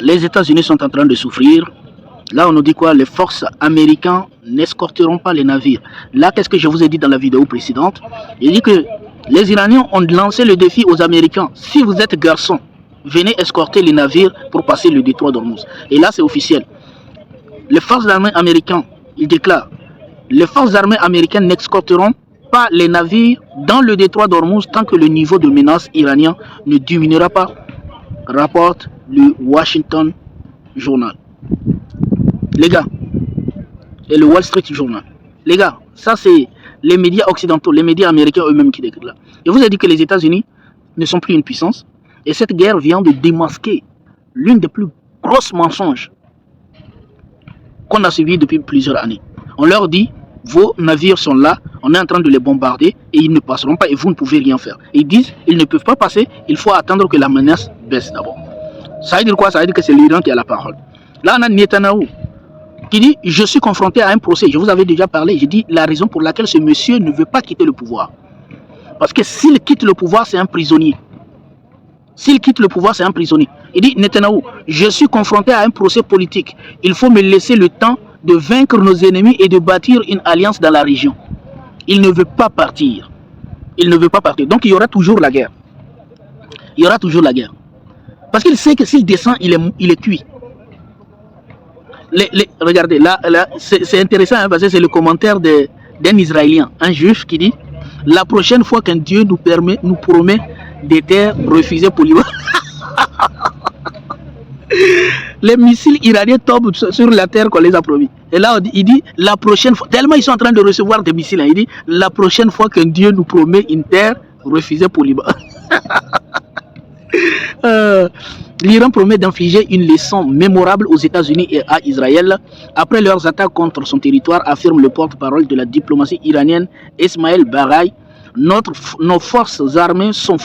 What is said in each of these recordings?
Les États-Unis sont en train de souffrir. Là, on nous dit quoi? Les forces américaines n'escorteront pas les navires. Là, qu'est-ce que je vous ai dit dans la vidéo précédente? J'ai dit que les Iraniens ont lancé le défi aux Américains. Si vous êtes garçons, venez escorter les navires pour passer le détroit d'Ormuz. Et là, c'est officiel. Les forces armées américaines, ils déclarent, les forces armées américaines n'escorteront pas les navires dans le détroit d'Ormuz tant que le niveau de menace iranien ne diminuera pas, rapporte le Washington Journal. Les gars, et le Wall Street Journal. Les gars, ça c'est les médias occidentaux, les médias américains eux-mêmes qui déclarent. Je vous ai dit que les États-Unis ne sont plus une puissance. Et cette guerre vient de démasquer l'une des plus grosses mensonges qu'on a suivies depuis plusieurs années. On leur dit, vos navires sont là, on est en train de les bombarder et ils ne passeront pas et vous ne pouvez rien faire. Et ils disent, ils ne peuvent pas passer, il faut attendre que la menace baisse d'abord. Ça veut dire quoi? Ça veut dire que c'est l'Iran qui a la parole. Là, on a Netanyahou qui dit, je suis confronté à un procès. Je vous avais déjà parlé, j'ai dit la raison pour laquelle ce monsieur ne veut pas quitter le pouvoir. Parce que s'il quitte le pouvoir, c'est un prisonnier. S'il quitte le pouvoir, c'est un prisonnier. Il dit, Netanyahou, je suis confronté à un procès politique. Il faut me laisser le temps de vaincre nos ennemis et de bâtir une alliance dans la région. Il ne veut pas partir. Il ne veut pas partir. Donc il y aura toujours la guerre. Il y aura toujours la guerre. Parce qu'il sait que s'il descend, il est cuit. Regardez, là c'est intéressant hein, parce que c'est le commentaire d'un Israélien, un juif qui dit, la prochaine fois qu'un Dieu nous promet des terres refusées pour l'Iran. Les missiles iraniens tombent sur la terre qu'on les a promis. Et là, il dit, la prochaine fois, tellement ils sont en train de recevoir des missiles, hein, il dit, la prochaine fois qu'un Dieu nous promet une terre refusée pour l'Iran. L'Iran promet d'infliger une leçon mémorable aux États-Unis et à Israël après leurs attaques contre son territoire, affirme le porte-parole de la diplomatie iranienne Esmaël Baghaei. Nos forces armées sont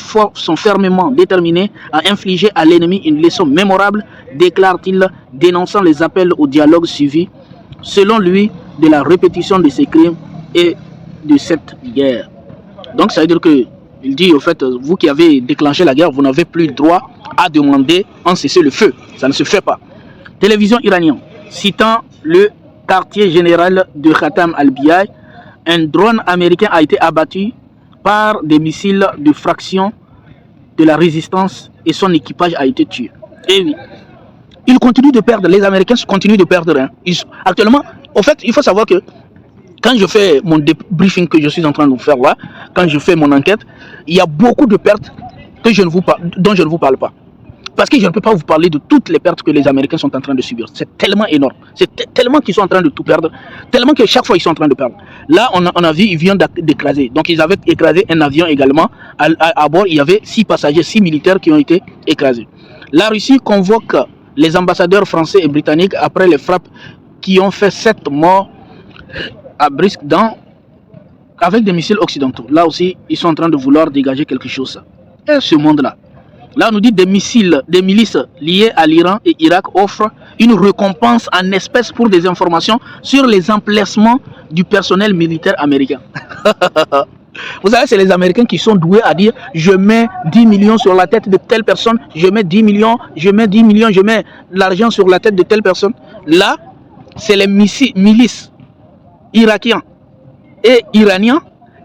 fermement déterminées à infliger à l'ennemi une leçon mémorable, déclare-t-il, dénonçant les appels au dialogue suivi, selon lui, de la répétition de ces crimes et de cette guerre. Donc ça veut dire que, il dit au fait, vous qui avez déclenché la guerre, vous n'avez plus le droit à demander un cessez-le-feu. Ça ne se fait pas. Télévision iranienne, citant le quartier général de Khatam al-Biyai, un drone américain a été abattu par des missiles de fraction de la résistance et son équipage a été tué. Et oui, ils continuent de perdre, les Américains continuent de perdre. Hein. Actuellement, au fait, il faut savoir que quand je fais mon débriefing que je suis en train de faire là, quand je fais mon enquête, il y a beaucoup de pertes que dont je ne vous parle pas. Parce que je ne peux pas vous parler de toutes les pertes que les Américains sont en train de subir. C'est tellement énorme. C'est tellement qu'ils sont en train de tout perdre. Tellement que chaque fois, ils sont en train de perdre. Là, on a vu, ils viennent d'écraser. Donc, ils avaient écrasé un avion également. À bord, il y avait 6 passagers, 6 militaires qui ont été écrasés. La Russie convoque les ambassadeurs français et britanniques après les frappes qui ont fait 7 morts à Brisk avec des missiles occidentaux. Là aussi, ils sont en train de vouloir dégager quelque chose. Et ce monde-là. Là, on nous dit des milices liées à l'Iran et Irak offrent une récompense en espèces pour des informations sur les emplacements du personnel militaire américain. Vous savez, c'est les Américains qui sont doués à dire « je mets 10 millions sur la tête de telle personne, je mets 10 millions, je mets 10 millions, je mets l'argent sur la tête de telle personne ». Là, c'est les milices irakiens et iraniens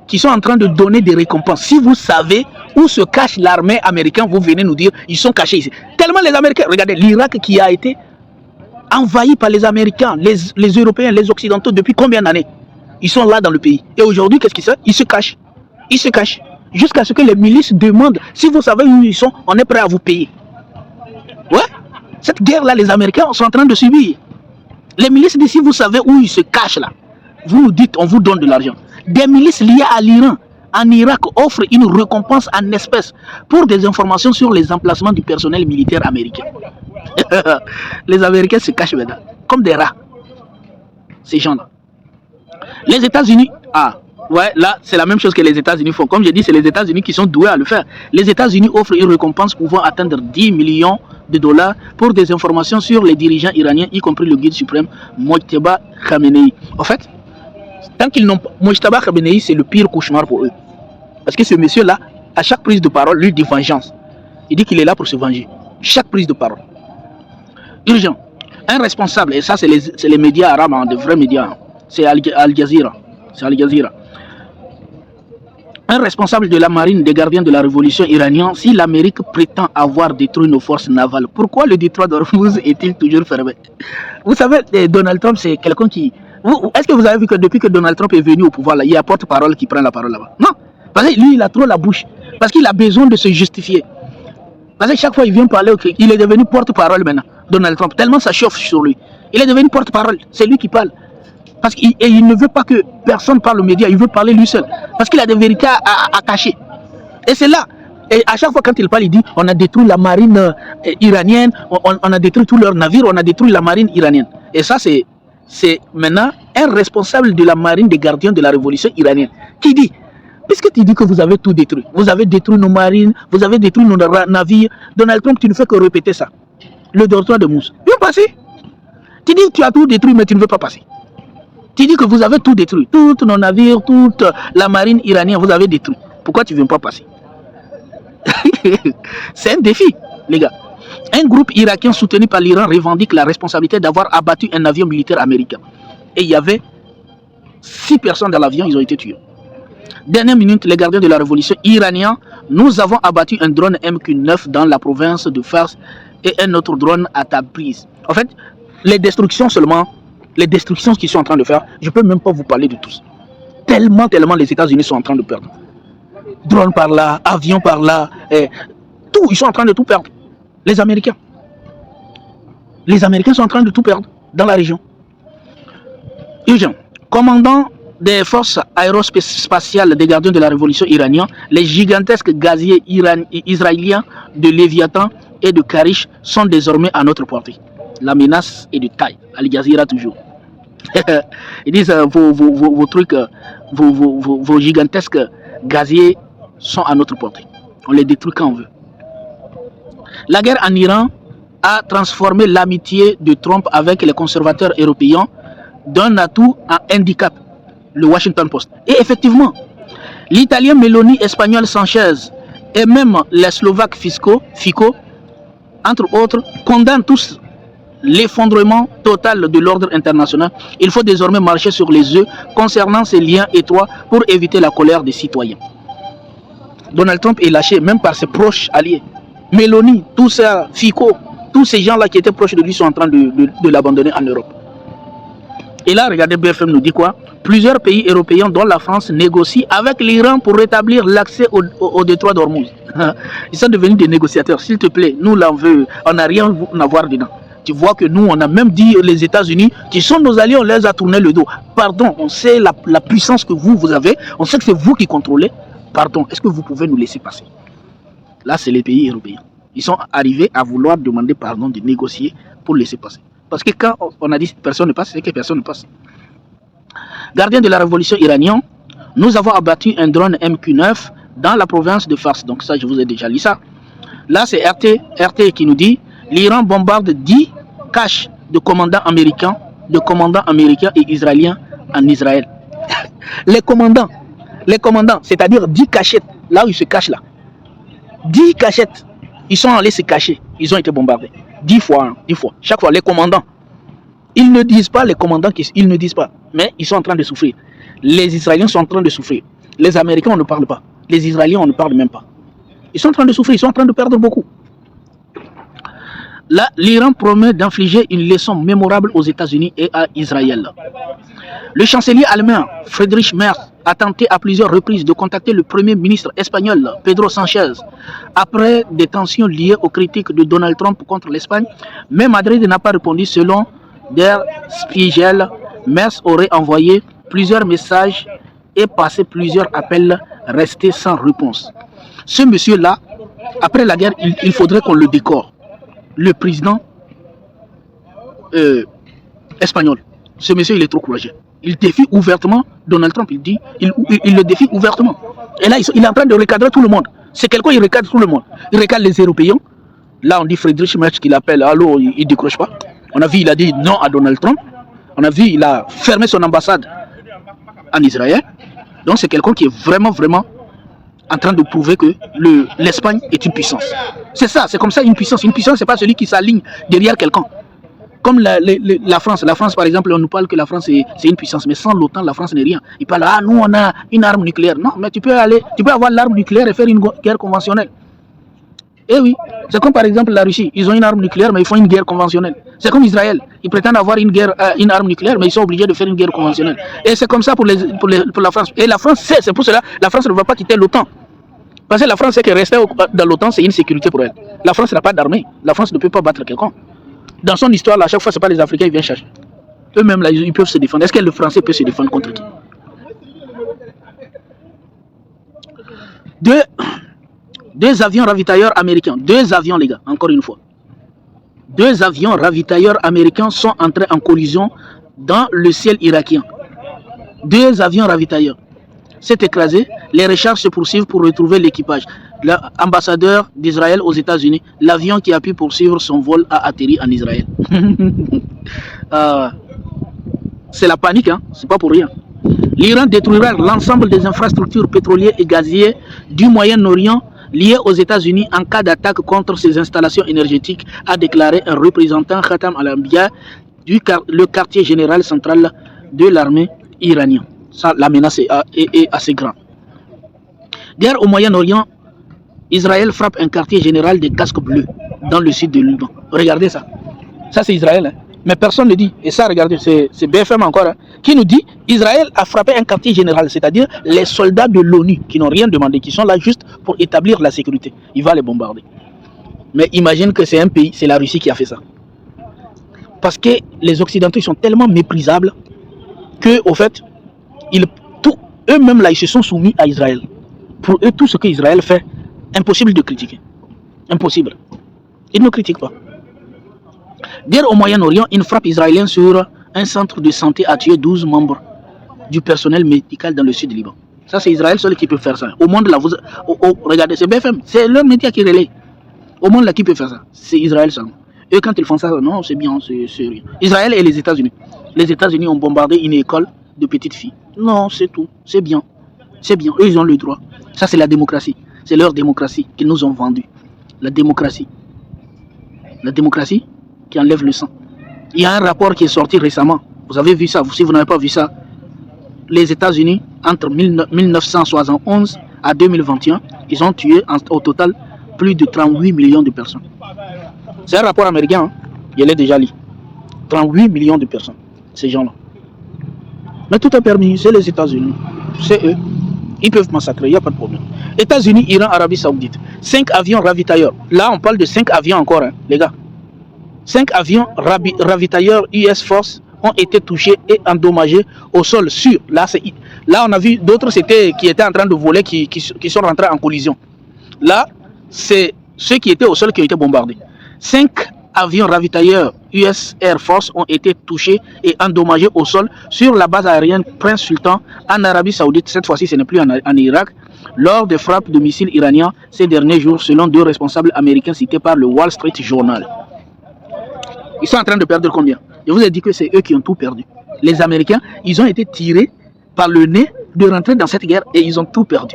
qui sont en train de donner des récompenses. Si vous savez où se cache l'armée américaine, vous venez nous dire, ils sont cachés ici. Tellement les Américains, regardez, l'Irak qui a été envahi par les Américains, les Européens, les Occidentaux, depuis combien d'années? Ils sont là dans le pays. Et aujourd'hui, qu'est-ce qu'ils font? Ils se cachent. Ils se cachent. Jusqu'à ce que les milices demandent, si vous savez où ils sont, on est prêt à vous payer. Ouais. Cette guerre-là, les Américains sont en train de subir. Les milices d'ici, vous savez où ils se cachent là. Vous nous dites, on vous donne de l'argent. Des milices liées à l'Iran, en Irak, offrent une récompense en espèces pour des informations sur les emplacements du personnel militaire américain. Les Américains se cachent maintenant, comme des rats. Ces gens-là. Les États-Unis, ouais, là, c'est la même chose que les États-Unis font. Comme j'ai dit, c'est les États-Unis qui sont doués à le faire. Les États-Unis offrent une récompense pouvant atteindre 10 millions de dollars pour des informations sur les dirigeants iraniens, y compris le guide suprême Mojtaba Khamenei. En fait, tant qu'ils n'ont pas... Mojtaba Khamenei, c'est le pire cauchemar pour eux. Parce que ce monsieur-là, à chaque prise de parole, lui dit vengeance. Il dit qu'il est là pour se venger. Chaque prise de parole. Urgent. Un responsable, et ça c'est les médias arabes, hein, de vrais médias, hein. C'est Al Jazeera. C'est Al Jazeera. Un responsable de la marine des gardiens de la révolution iranienne, si l'Amérique prétend avoir détruit nos forces navales, pourquoi le détroit d'Ormuz est-il toujours fermé? Vous savez, Donald Trump, c'est quelqu'un qui... Est-ce que vous avez vu que depuis que Donald Trump est venu au pouvoir, là, il y a porte-parole qui prend la parole là-bas? Non, parce que lui, il a trop la bouche. Parce qu'il a besoin de se justifier. Parce que chaque fois qu'il vient parler, il est devenu porte-parole maintenant, Donald Trump. Tellement ça chauffe sur lui. Il est devenu porte-parole. C'est lui qui parle. Parce qu'il ne veut pas que personne parle aux médias, il veut parler lui seul. Parce qu'il a des vérités à cacher. Et c'est là. Et à chaque fois quand il parle, il dit on a détruit la marine iranienne, on a détruit tous leurs navires, on a détruit la marine iranienne. Et ça, c'est maintenant un responsable de la marine des gardiens de la révolution iranienne qui dit, puisque tu dis que vous avez tout détruit, vous avez détruit nos marines, vous avez détruit nos navires, Donald Trump, tu ne fais que répéter ça. Le dortoir de Mousse. Viens passer. Tu dis que tu as tout détruit, mais tu ne veux pas passer. Tu dis que vous avez tout détruit, tous nos navires, toute la marine iranienne, vous avez détruit. Pourquoi tu ne viens pas passer? C'est un défi, les gars. Un groupe irakien soutenu par l'Iran revendique la responsabilité d'avoir abattu un avion militaire américain. Et il y avait 6 personnes dans l'avion, ils ont été tués. Dernière minute, les gardiens de la révolution iranienne, nous avons abattu un drone MQ-9 dans la province de Fars et un autre drone à Tabriz. En fait, les destructions seulement, les destructions qu'ils sont en train de faire, je ne peux même pas vous parler de tous. Tellement les États-Unis sont en train de perdre. Drone par là, avion par là, tout, ils sont en train de tout perdre. Les Américains. Les Américains sont en train de tout perdre dans la région. Urgent. Commandant des forces aérospatiales des gardiens de la révolution iranienne, les gigantesques gaziers israéliens de Léviathan et de Karish sont désormais à notre portée. La menace est de taille. Al Jazeera toujours. Ils disent vos trucs, vos gigantesques gaziers sont à notre portée. On les détruit quand on veut. La guerre en Iran a transformé l'amitié de Trump avec les conservateurs européens d'un atout en handicap. Le Washington Post. Et effectivement, l'Italien Meloni, l'Espagnol Sanchez et même les Slovaques Fico, entre autres, condamnent tous l'effondrement total de l'ordre international. Il faut désormais marcher sur les œufs concernant ces liens étroits pour éviter la colère des citoyens. Donald Trump est lâché même par ses proches alliés. Meloni, tout ça, Fico, tous ces gens-là qui étaient proches de lui sont en train de l'abandonner en Europe. Et là, regardez, BFM nous dit quoi? Plusieurs pays européens, dont la France, négocient avec l'Iran pour rétablir l'accès au détroit d'Ormuz. Ils sont devenus des négociateurs. S'il te plaît, nous, là, on n'a rien à voir dedans. Tu vois que nous, on a même dit les États-Unis, qui sont nos alliés, on les a tourné le dos. Pardon, on sait la puissance que vous avez, on sait que c'est vous qui contrôlez. Pardon, est-ce que vous pouvez nous laisser passer? Là, c'est les pays européens. Ils sont arrivés à vouloir demander pardon, de négocier pour laisser passer. Parce que quand on a dit que personne ne passe, c'est que personne ne passe. Gardien de la révolution iranienne, nous avons abattu un drone MQ-9 dans la province de Fars. Donc ça, je vous ai déjà lu ça. Là, c'est RT qui nous dit l'Iran bombarde 10 caches de commandants américains et israéliens en Israël. Les commandants, c'est-à-dire 10 cachettes, là où ils se cachent là. 10 cachettes, ils sont allés se cacher, ils ont été bombardés. 10 fois. Chaque fois, les commandants. Ils ne disent pas, les commandants, ils ne disent pas, mais ils sont en train de souffrir. Les Israéliens sont en train de souffrir. Les Américains, on ne parle pas. Les Israéliens, on ne parle même pas. Ils sont en train de souffrir, ils sont en train de perdre beaucoup. Là, l'Iran promet d'infliger une leçon mémorable aux États-Unis et à Israël. Le chancelier allemand, Friedrich Merz, a tenté à plusieurs reprises de contacter le premier ministre espagnol, Pedro Sánchez, après des tensions liées aux critiques de Donald Trump contre l'Espagne, mais Madrid n'a pas répondu selon Der Spiegel. Merz aurait envoyé plusieurs messages et passé plusieurs appels restés sans réponse. Ce monsieur-là, après la guerre, il faudrait qu'on le décore. Le président espagnol. Ce monsieur, il est trop courageux. Il défie ouvertement Donald Trump. Il le défie ouvertement. Et là, il est en train de recadrer tout le monde. C'est quelqu'un, il recadre tout le monde. Il recadre les Européens. Là, on dit Friedrich Merz qui l'appelle. Allô, il ne décroche pas. On a vu, il a dit non à Donald Trump. On a vu, il a fermé son ambassade en Israël. Donc, c'est quelqu'un qui est vraiment en train de prouver que l'Espagne est une puissance. C'est ça, c'est comme ça une puissance. Une puissance, ce n'est pas celui qui s'aligne derrière quelqu'un. Comme la France. La France, par exemple, on nous parle que la France c'est une puissance, mais sans l'OTAN, la France n'est rien. Ils parlent, ah, nous, on a une arme nucléaire. Non, mais tu peux avoir l'arme nucléaire et faire une guerre conventionnelle. Eh oui, c'est comme par exemple la Russie. Ils ont une arme nucléaire, mais ils font une guerre conventionnelle. C'est comme Israël. Ils prétendent avoir une arme nucléaire, mais ils sont obligés de faire une guerre conventionnelle. Et c'est comme ça pour la France. Et la France sait, c'est pour cela la France ne va pas quitter l'OTAN. Parce que la France sait que rester dans l'OTAN, c'est une sécurité pour elle. La France n'a pas d'armée. La France ne peut pas battre quelqu'un. Dans son histoire, là, à chaque fois, ce n'est pas les Africains qui viennent chercher. Eux-mêmes, là, ils peuvent se défendre. Est-ce que le Français peut se défendre contre qui? Deux avions ravitailleurs américains. Deux avions, les gars, encore une fois. Deux avions ravitailleurs américains sont entrés en collision dans le ciel irakien. Deux avions ravitailleurs s'est écrasé. Les recherches se poursuivent pour retrouver l'équipage. L'ambassadeur d'Israël aux États-Unis, l'avion qui a pu poursuivre son vol a atterri en Israël. C'est la panique, hein? C'est pas pour rien. L'Iran détruira l'ensemble des infrastructures pétrolières et gazières du Moyen-Orient liées aux États-Unis en cas d'attaque contre ces installations énergétiques, a déclaré un représentant Khatam al-Anbiya le quartier général central de l'armée iranienne. Ça, la menace est assez grande. Guerre au Moyen-Orient, Israël frappe un quartier général des casques bleus dans le sud de Liban. Regardez ça. Ça, c'est Israël. Hein. Mais personne ne dit. Et ça, regardez, c'est BFM encore. Hein, qui nous dit Israël a frappé un quartier général, c'est-à-dire les soldats de l'ONU qui n'ont rien demandé, qui sont là juste pour établir la sécurité. Il va les bombarder. Mais imagine que c'est un pays, c'est la Russie qui a fait ça. Parce que les Occidentaux ils sont tellement méprisables que, au fait, eux-mêmes là, ils se sont soumis à Israël. Pour eux, tout ce que Israël fait, impossible de critiquer. Impossible. Ils ne critiquent pas. Guerre au Moyen-Orient, une frappe israélienne sur un centre de santé a tué 12 membres du personnel médical dans le sud du Liban. Ça, c'est Israël seul qui peut faire ça. Au monde, là, regardez, c'est BFM, c'est leur média qui relaie. Au monde, là, qui peut faire ça? C'est Israël seulement. Eux, quand ils font ça, non, c'est bien, c'est rien. Israël et les États-Unis. Les États-Unis ont bombardé une école de petites filles. Non, c'est tout. C'est bien. C'est bien. Eux, ils ont le droit. Ça, c'est la démocratie. C'est leur démocratie qu'ils nous ont vendue. La démocratie. La démocratie qui enlève le sang. Il y a un rapport qui est sorti récemment. Vous avez vu ça. Si vous n'avez pas vu ça, les États-Unis, entre 1971 à 2021, ils ont tué au total plus de 38 millions de personnes. C'est un rapport américain. Hein. Je l'ai déjà lu. 38 millions de personnes. Ces gens-là. Mais tout est permis. C'est les États-Unis. C'est eux. Ils peuvent massacrer. Il n'y a pas de problème. États-Unis, Iran, Arabie Saoudite. 5 avions ravitailleurs. Là, on parle de 5 avions encore, hein, les gars. 5 avions ravitailleurs US Force ont été touchés et endommagés au sol sûr. Là, on a vu d'autres qui étaient en train de voler, qui sont rentrés en collision. Là, c'est ceux qui étaient au sol qui ont été bombardés. 5 avions ravitailleurs US Air Force ont été touchés et endommagés au sol sur la base aérienne Prince Sultan en Arabie Saoudite. Cette fois-ci, ce n'est plus en Irak. Lors des frappes de missiles iraniens ces derniers jours, selon 2 responsables américains cités par le Wall Street Journal. Ils sont en train de perdre combien? Je vous ai dit que c'est eux qui ont tout perdu. Les Américains, ils ont été tirés par le nez de rentrer dans cette guerre et ils ont tout perdu.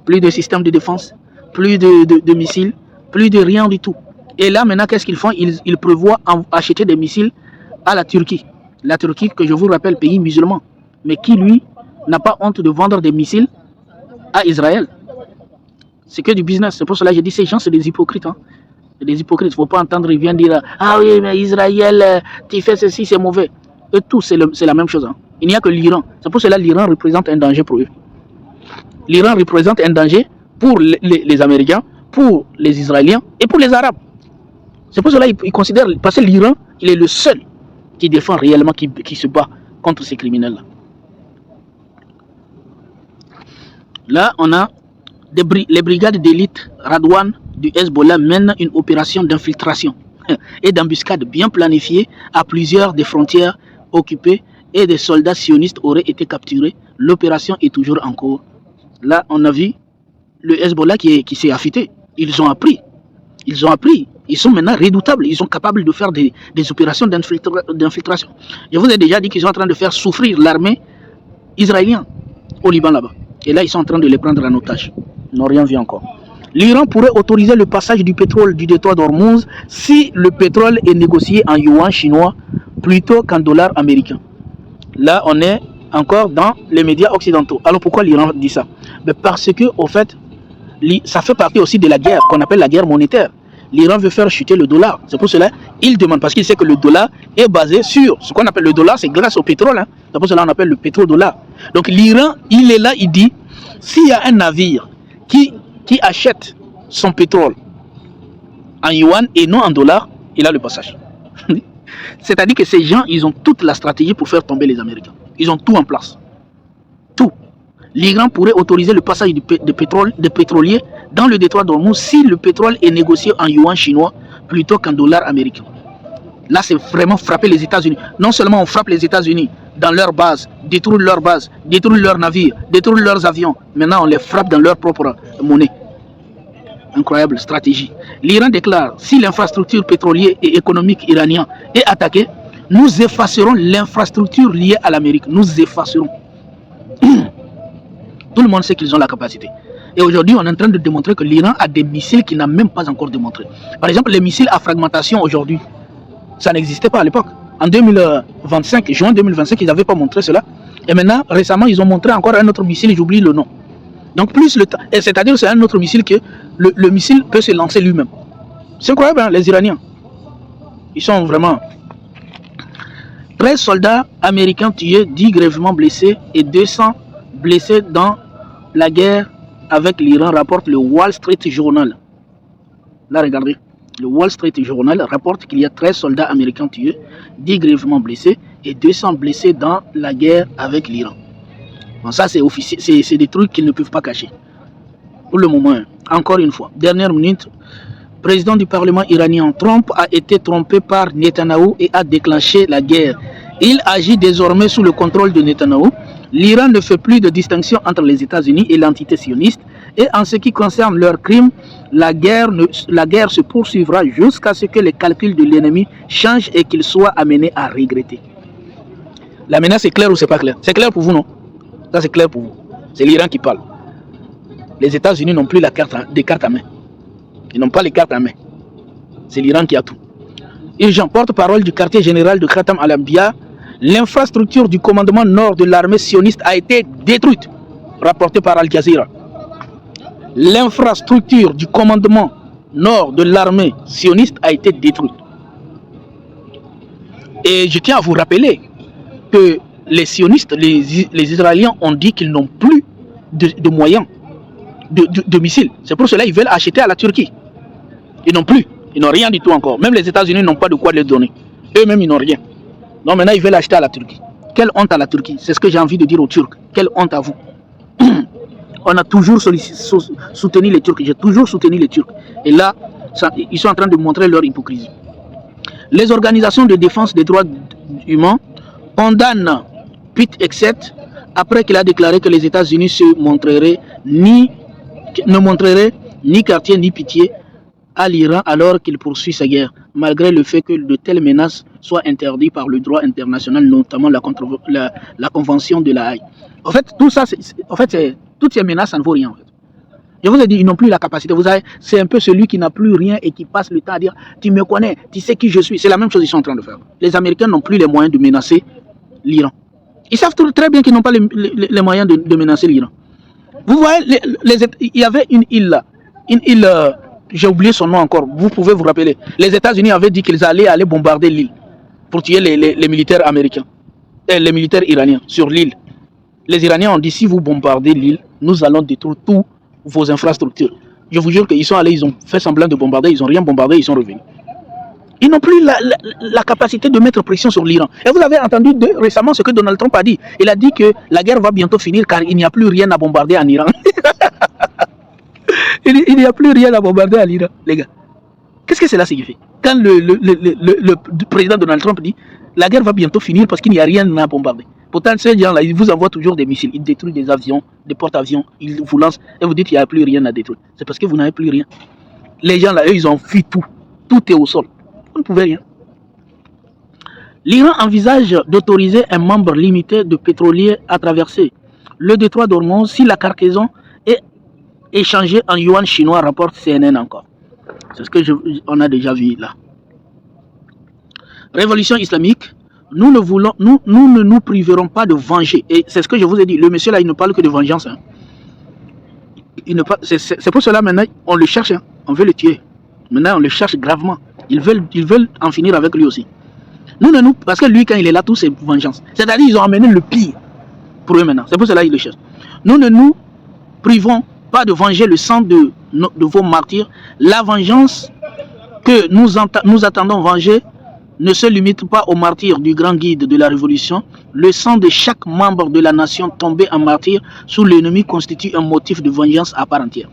Plus de systèmes de défense, plus de missiles, plus de rien du tout. Et là, maintenant, qu'est-ce qu'ils font? Ils prévoient acheter des missiles à la Turquie. La Turquie, que je vous rappelle, pays musulman, mais qui, lui, n'a pas honte de vendre des missiles à Israël. C'est que du business. C'est pour cela que j'ai dit, ces gens, c'est des hypocrites. Hein. C'est des hypocrites. Il ne faut pas entendre, ils viennent dire, ah oui, mais Israël, tu fais ceci, c'est mauvais. Eux tous, c'est la même chose. Hein. Il n'y a que l'Iran. C'est pour cela que l'Iran représente un danger pour eux. L'Iran représente un danger pour les Américains, pour les Israéliens et pour les Arabes. C'est pour cela qu'ils considèrent, parce que l'Iran, il est le seul qui défend réellement, qui se bat contre ces criminels-là. Là, on a les brigades d'élite Radwan du Hezbollah mènent une opération d'infiltration et d'embuscade bien planifiée à plusieurs des frontières occupées et des soldats sionistes auraient été capturés. L'opération est toujours en cours. Là, on a vu le Hezbollah qui s'est affûté. Ils ont appris. Ils sont maintenant redoutables. Ils sont capables de faire des opérations d'infiltration. Je vous ai déjà dit qu'ils sont en train de faire souffrir l'armée israélienne au Liban là-bas. Et là, ils sont en train de les prendre en otage. Ils n'ont rien vu encore. L'Iran pourrait autoriser le passage du pétrole du détroit d'Ormuz si le pétrole est négocié en yuan chinois plutôt qu'en dollars américains. Là, on est encore dans les médias occidentaux. Alors pourquoi l'Iran dit ça? Parce que, au fait, ça fait partie aussi de la guerre qu'on appelle la guerre monétaire. L'Iran veut faire chuter le dollar. C'est pour cela qu'il demande, parce qu'il sait que le dollar est basé sur ce qu'on appelle le dollar, c'est grâce au pétrole. Hein. C'est pour cela qu'on appelle le pétrodollar. Donc l'Iran, il est là, il dit, s'il y a un navire qui achète son pétrole en yuan et non en dollars, il a le passage. C'est-à-dire que ces gens, ils ont toute la stratégie pour faire tomber les Américains. Ils ont tout en place. Tout. L'Iran pourrait autoriser le passage de pétroliers dans le détroit d'Ormuz si le pétrole est négocié en yuan chinois plutôt qu'en dollars américains. Là, c'est vraiment frapper les États-Unis. Non seulement on frappe les États-Unis dans leur base, détruire leur base, détruire leurs navires, détruire leurs avions. Maintenant, on les frappe dans leur propre monnaie. Incroyable stratégie. L'Iran déclare, si l'infrastructure pétrolière et économique iranienne est attaquée, nous effacerons l'infrastructure liée à l'Amérique. Nous effacerons. Tout le monde sait qu'ils ont la capacité. Et aujourd'hui, on est en train de démontrer que l'Iran a des missiles qu'il n'a même pas encore démontrés. Par exemple, les missiles à fragmentation aujourd'hui, ça n'existait pas à l'époque. En 2025, juin 2025, ils n'avaient pas montré cela. Et maintenant, récemment, ils ont montré encore un autre missile, j'oublie le nom. Donc plus le temps, c'est-à-dire c'est un autre missile que le missile peut se lancer lui-même. C'est incroyable, hein, les Iraniens. Ils sont vraiment... 13 soldats américains tués, 10 grièvement blessés et 200 blessés dans la guerre avec l'Iran, rapporte le Wall Street Journal. Là, regardez. Le Wall Street Journal rapporte qu'il y a 13 soldats américains tués, 10 grièvement blessés et 200 blessés dans la guerre avec l'Iran. Bon, ça, c'est officiel, c'est des trucs qu'ils ne peuvent pas cacher. Pour le moment, encore une fois, dernière minute, président du Parlement iranien, Trump a été trompé par Netanyahou et a déclenché la guerre. Il agit désormais sous le contrôle de Netanyahou. L'Iran ne fait plus de distinction entre les États-Unis et l'entité sioniste. Et en ce qui concerne leurs crimes, la guerre se poursuivra jusqu'à ce que les calculs de l'ennemi changent et qu'il soit amené à regretter. La menace est claire ou c'est pas clair? C'est clair pour vous, non? Ça c'est clair pour vous. C'est l'Iran qui parle. Les États-Unis n'ont plus des cartes à main. Ils n'ont pas les cartes à main. C'est l'Iran qui a tout. Et j'en porte-parole du quartier général de Khatam al-Anbiya. L'infrastructure du commandement nord de l'armée sioniste a été détruite, rapporté par Al Jazeera. L'infrastructure du commandement nord de l'armée sioniste a été détruite. Et je tiens à vous rappeler que les sionistes, les Israéliens ont dit qu'ils n'ont plus de moyens de missiles. C'est pour cela qu'ils veulent acheter à la Turquie. Ils n'ont plus. Ils n'ont rien du tout encore. Même les États-Unis n'ont pas de quoi les donner. Eux-mêmes, ils n'ont rien. Donc maintenant, ils veulent acheter à la Turquie. Quelle honte à la Turquie. C'est ce que j'ai envie de dire aux Turcs. Quelle honte à vous. On a toujours soutenu les Turcs. J'ai toujours soutenu les Turcs. Et là, ils sont en train de montrer leur hypocrisie. Les organisations de défense des droits humains condamnent Pete Hegseth après qu'il a déclaré que les États-Unis ne montreraient ni quartier ni pitié à l'Iran alors qu'il poursuit sa guerre, malgré le fait que de telles menaces soient interdites par le droit international, notamment la Convention de la Haye. En fait, tout ça, toutes ces menaces, ça ne vaut rien. En fait. Je vous ai dit, ils n'ont plus la capacité. C'est un peu celui qui n'a plus rien et qui passe le temps à dire « tu me connais, tu sais qui je suis ». C'est la même chose qu'ils sont en train de faire. Les Américains n'ont plus les moyens de menacer l'Iran. Ils savent très bien qu'ils n'ont pas les moyens de menacer l'Iran. Vous voyez, il y avait une île là, j'ai oublié son nom encore, vous pouvez vous rappeler. Les États-Unis avaient dit qu'ils allaient bombarder l'île pour tuer les militaires américains, les militaires iraniens sur l'île. Les Iraniens ont dit si vous bombardez l'île, nous allons détruire toutes vos infrastructures. Je vous jure qu'ils sont allés, ils ont fait semblant de bombarder, ils n'ont rien bombardé, ils sont revenus. Ils n'ont plus la capacité de mettre pression sur l'Iran. Et vous avez entendu récemment ce que Donald Trump a dit. Il a dit que la guerre va bientôt finir car il n'y a plus rien à bombarder en Iran. Il n'y a plus rien à bombarder en Iran, les gars. Qu'est-ce que cela signifie? Quand le président Donald Trump dit la guerre va bientôt finir parce qu'il n'y a rien à bombarder. Pourtant, ces gens-là, ils vous envoient toujours des missiles. Ils détruisent des avions, des porte-avions. Ils vous lancent et vous dites qu'il n'y a plus rien à détruire. C'est parce que vous n'avez plus rien. Les gens là, eux, ils ont fui tout. Tout est au sol. Vous ne pouvez rien. L'Iran envisage d'autoriser un nombre limité de pétroliers à traverser le détroit d'Ormuz si la cargaison échangés en yuan chinois, rapporte CNN encore. C'est ce que on a déjà vu là. Révolution islamique, nous ne nous priverons pas de venger. Et c'est ce que je vous ai dit. Le monsieur là, il ne parle que de vengeance. Hein. C'est pour cela maintenant, on le cherche. Hein. On veut le tuer. Maintenant, on le cherche gravement. Ils veulent en finir avec lui aussi. Parce que lui, quand il est là, tout c'est vengeance. C'est-à-dire, ils ont amené le pire pour eux maintenant. C'est pour cela qu'ils le cherchent. Nous ne nous privons pas de venger le sang de vos martyrs. La vengeance que nous attendons venger ne se limite pas aux martyrs du grand guide de la révolution. Le sang de chaque membre de la nation tombé en martyr sous l'ennemi constitue un motif de vengeance à part entière.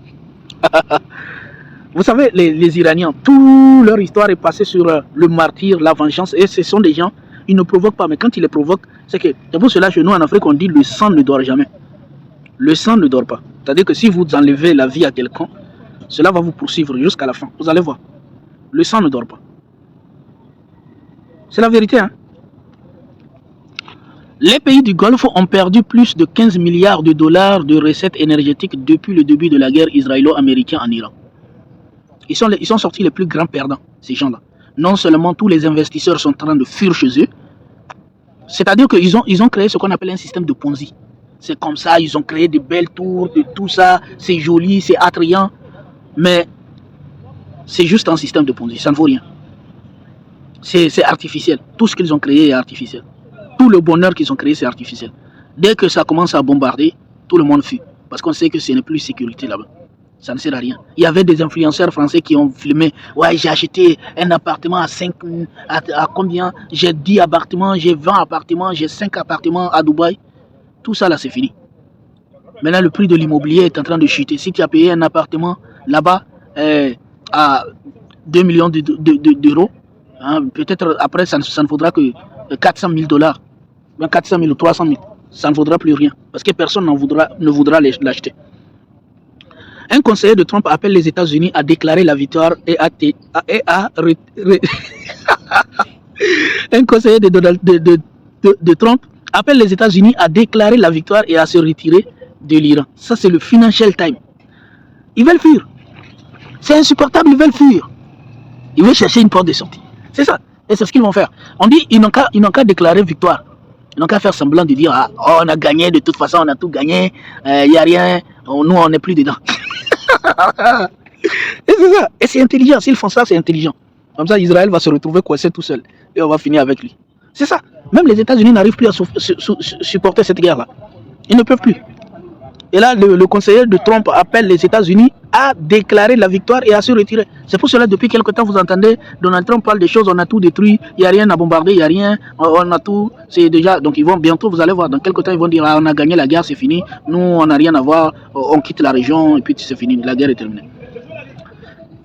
Vous savez, les Iraniens, toute leur histoire est passée sur le martyr, la vengeance, et ce sont des gens, ils ne provoquent pas, mais quand ils les provoquent, c'est pour cela chez nous en Afrique, on dit le sang ne dort jamais. Le sang ne dort pas. C'est-à-dire que si vous enlevez la vie à quelqu'un, cela va vous poursuivre jusqu'à la fin. Vous allez voir. Le sang ne dort pas. C'est la vérité, hein. Les pays du Golfe ont perdu plus de 15 milliards de dollars de recettes énergétiques depuis le début de la guerre israélo-américaine en Iran. Ils sont sortis les plus grands perdants, ces gens-là. Non seulement tous les investisseurs sont en train de fuir chez eux, c'est-à-dire qu'ils ont créé ce qu'on appelle un système de Ponzi. C'est comme ça, ils ont créé de belles tours, de tout ça, c'est joli, c'est attrayant, mais c'est juste un système de Ponzi, ça ne vaut rien. C'est artificiel, tout ce qu'ils ont créé est artificiel. Tout le bonheur qu'ils ont créé, c'est artificiel. Dès que ça commence à bombarder, tout le monde fuit, parce qu'on sait que ce n'est plus sécurité là-bas. Ça ne sert à rien. Il y avait des influenceurs français qui ont filmé. Ouais, j'ai acheté un appartement à combien? J'ai 10 appartements, j'ai 20 appartements, j'ai 5 appartements à Dubaï. Tout ça là, c'est fini. Maintenant, le prix de l'immobilier est en train de chuter. Si tu as payé un appartement là-bas à 2 millions d'euros, hein, peut-être après, ça ne faudra que 400 000 dollars, 400 000 ou 300 000. Ça ne vaudra plus rien. Parce que personne ne voudra l'acheter. Un conseiller de Trump appelle les États-Unis à déclarer la victoire Un conseiller de Trump appelle les États-Unis à déclarer la victoire et à se retirer de l'Iran. Ça, c'est le Financial Times. Ils veulent fuir. C'est insupportable, ils veulent fuir. Ils veulent chercher une porte de sortie. C'est ça. Et c'est ce qu'ils vont faire. On dit ils n'ont qu'à déclarer victoire. Ils n'ont qu'à faire semblant de dire oh, on a gagné, de toute façon, on a tout gagné, il n'y a rien, nous, on n'est plus dedans. Et c'est ça. Et c'est intelligent. S'ils font ça, c'est intelligent. Comme ça, Israël va se retrouver coincé tout seul. Et on va finir avec lui. C'est ça. Même les États-Unis n'arrivent plus à supporter cette guerre-là. Ils ne peuvent plus. Et là, le conseiller de Trump appelle les États-Unis à déclarer la victoire et à se retirer. C'est pour cela, depuis quelque temps, vous entendez, Donald Trump parle des choses, on a tout détruit, il n'y a rien à bombarder, il n'y a rien, on a tout, c'est déjà... Donc ils vont bientôt, vous allez voir, dans quelque temps, ils vont dire, on a gagné la guerre, c'est fini, nous, on n'a rien à voir, on quitte la région, et puis c'est fini, la guerre est terminée.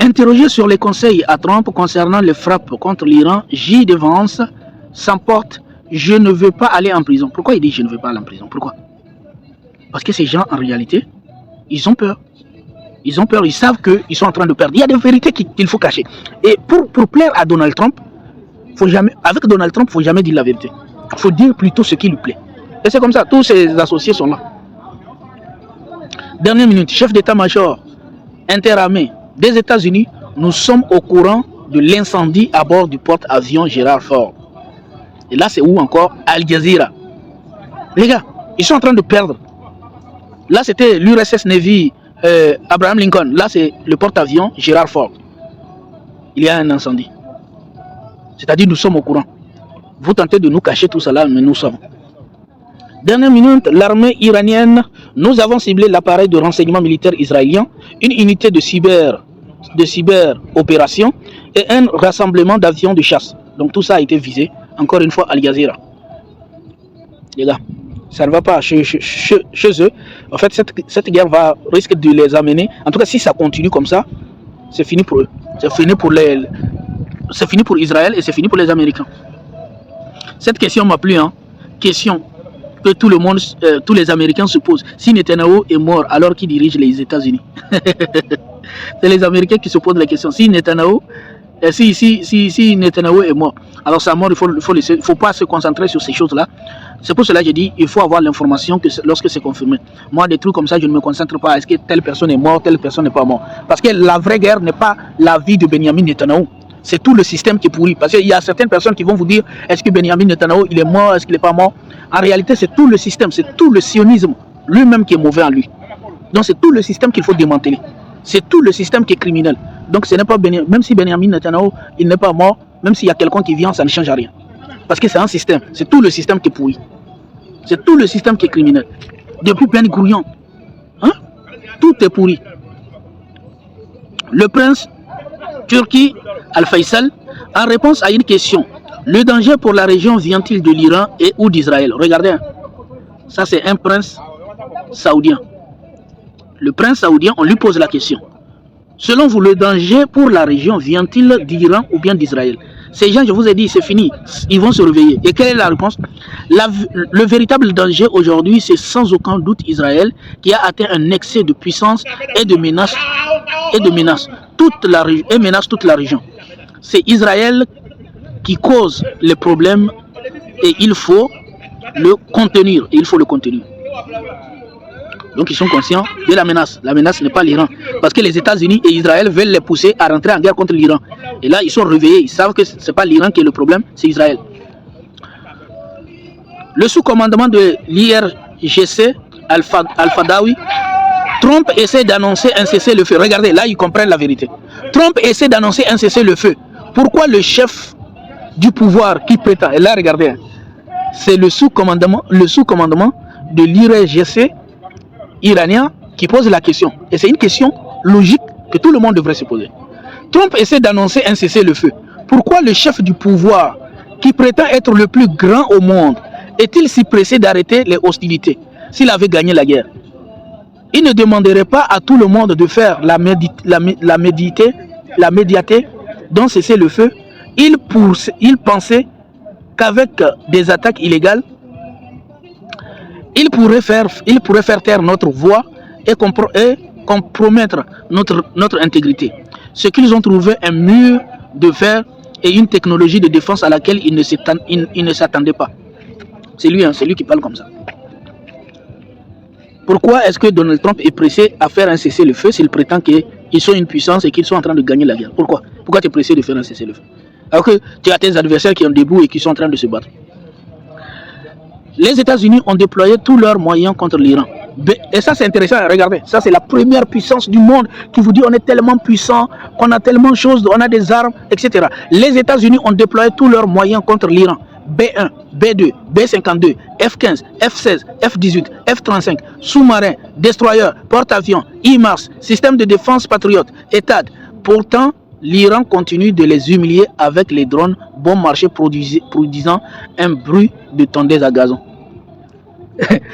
Interrogé sur les conseils à Trump concernant les frappes contre l'Iran, J. de Vance s'emporte, je ne veux pas aller en prison. Pourquoi il dit je ne veux pas aller en prison? Pourquoi? Parce que ces gens, en réalité, ils ont peur. Ils ont peur, ils savent qu'ils sont en train de perdre. Il y a des vérités qu'il faut cacher. Et pour plaire à Donald Trump, avec Donald Trump, il ne faut jamais dire la vérité. Il faut dire plutôt ce qui lui plaît. Et c'est comme ça, tous ses associés sont là. Dernière minute, chef d'état-major interarmé des États-Unis, nous sommes au courant de l'incendie à bord du porte-avions Gerald Ford. Et là, c'est où encore? Al Jazeera. Les gars, ils sont en train de perdre. Là, c'était l'USS Navy Abraham Lincoln. Là, c'est le porte-avions Gerald Ford. Il y a un incendie. C'est-à-dire, nous sommes au courant. Vous tentez de nous cacher tout cela, mais nous savons. Dernière minute, l'armée iranienne, nous avons ciblé l'appareil de renseignement militaire israélien, une unité de cyber-opération et un rassemblement d'avions de chasse. Donc tout ça a été visé, encore une fois, Al Jazeera. Les gars, ça ne va pas chez eux. En fait, cette guerre risque de les amener. En tout cas, si ça continue comme ça, c'est fini pour eux. C'est fini pour Israël et c'est fini pour les Américains. Cette question m'a plu, hein. Question que tout le monde, tous les Américains se posent. Si Netanyahu est mort, alors qui dirige les États-Unis? C'est les Américains qui se posent la question. Si Netanyahu Et si Netanyahu est mort, alors sa mort, il faut pas se concentrer sur ces choses-là. C'est pour cela que je dis il faut avoir l'information lorsque c'est confirmé. Moi, des trucs comme ça, je ne me concentre pas. Est-ce que telle personne est morte, telle personne n'est pas morte? Parce que la vraie guerre n'est pas la vie de Benjamin Netanyahu. C'est tout le système qui est pourri. Parce qu'il y a certaines personnes qui vont vous dire est-ce que Benjamin Netanyahu il est mort, est-ce qu'il n'est pas mort? En réalité, c'est tout le système, c'est tout le sionisme lui-même qui est mauvais en lui. Donc c'est tout le système qu'il faut démanteler. C'est tout le système qui est criminel. Donc ce n'est pas même si Benjamin Netanyahu il n'est pas mort, même s'il y a quelqu'un qui vient, ça ne change rien. Parce que c'est un système, c'est tout le système qui est pourri. C'est tout le système qui est criminel. Depuis Ben Gurion, hein? Tout est pourri. Le prince Turki Al-Faisal, en réponse à une question, le danger pour la région vient-il de l'Iran et ou d'Israël? Regardez, hein. Ça c'est un prince saoudien. Le prince saoudien, on lui pose la question. Selon vous, le danger pour la région vient-il d'Iran ou bien d'Israël? Ces gens, je vous ai dit, c'est fini. Ils vont se réveiller. Et quelle est la réponse? Le véritable danger aujourd'hui, c'est sans aucun doute Israël qui a atteint un excès de puissance et de menace. Menace toute la région. C'est Israël qui cause les problèmes et il faut le contenir. Donc ils sont conscients de la menace. La menace n'est pas l'Iran. Parce que les États-Unis et Israël veulent les pousser à rentrer en guerre contre l'Iran. Et là, ils sont réveillés. Ils savent que ce n'est pas l'Iran qui est le problème, c'est Israël. Le sous-commandement de l'IRGC, Al-Fadawi, Trump essaie d'annoncer un cessez-le-feu. Regardez, là, ils comprennent la vérité. Trump essaie d'annoncer un cessez-le-feu. Pourquoi le chef du pouvoir qui prétend, et là, regardez, c'est le sous-commandement de l'IRGC iranien qui pose la question. Et c'est une question logique que tout le monde devrait se poser. Trump essaie d'annoncer un cessez-le-feu. Pourquoi le chef du pouvoir, qui prétend être le plus grand au monde, est-il si pressé d'arrêter les hostilités s'il avait gagné la guerre? Il ne demanderait pas à tout le monde de faire la médiaté dans cessez-le-feu. Il pensait qu'avec des attaques illégales, il pourrait faire taire notre voix et compromettre notre intégrité. Ce qu'ils ont trouvé un mur de fer et une technologie de défense à laquelle ils ne s'attendaient pas. C'est lui qui parle comme ça. Pourquoi est-ce que Donald Trump est pressé à faire un cessez-le-feu s'il prétend qu'ils sont une puissance et qu'ils sont en train de gagner la guerre? Pourquoi tu es pressé de faire un cessez-le-feu alors que tu as tes adversaires qui sont debout et qui sont en train de se battre? Les États-Unis ont déployé tous leurs moyens contre l'Iran. Et ça, c'est intéressant. Regardez, ça, c'est la première puissance du monde qui vous dit on est tellement puissant, qu'on a tellement de choses, on a des armes, etc. Les États-Unis ont déployé tous leurs moyens contre l'Iran. B1, B2, B52, F-15, F-16, F-18, F-35, sous-marins, destroyers, porte-avions, HIMARS, système de défense patriote, ETAD. Pourtant, l'Iran continue de les humilier avec les drones bon marché produisant un bruit de tondeuse à gazon.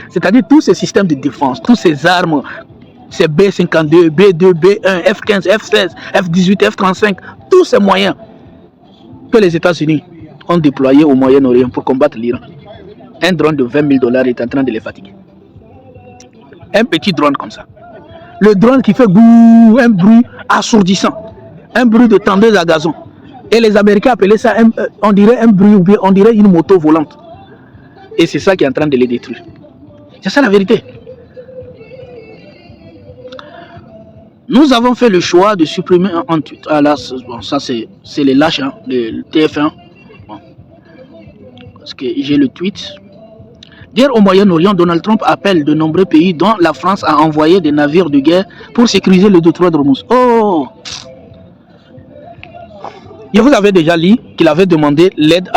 C'est-à-dire tous ces systèmes de défense, tous ces armes, ces B52, B2, B1, F15, F16, F18, F35, tous ces moyens que les États-Unis ont déployés au Moyen-Orient pour combattre l'Iran. Un drone de 20 000 $ est en train de les fatiguer. Un petit drone comme ça. Le drone qui fait un bruit assourdissant. Un bruit de tondeuse à gazon. Et les Américains appelaient ça, on dirait un bruit, ou bien on dirait une moto volante. Et c'est ça qui est en train de les détruire. C'est ça la vérité. Nous avons fait le choix de supprimer un tweet. Ah là, bon, ça c'est les lâches, hein, le TF1. Bon. Parce que j'ai le tweet. Guerre au Moyen-Orient, Donald Trump appelle de nombreux pays, dont la France, à envoyer des navires de guerre pour sécuriser le détroit d'Ormuz. Oh! Je vous avais déjà dit qu'il avait demandé l'aide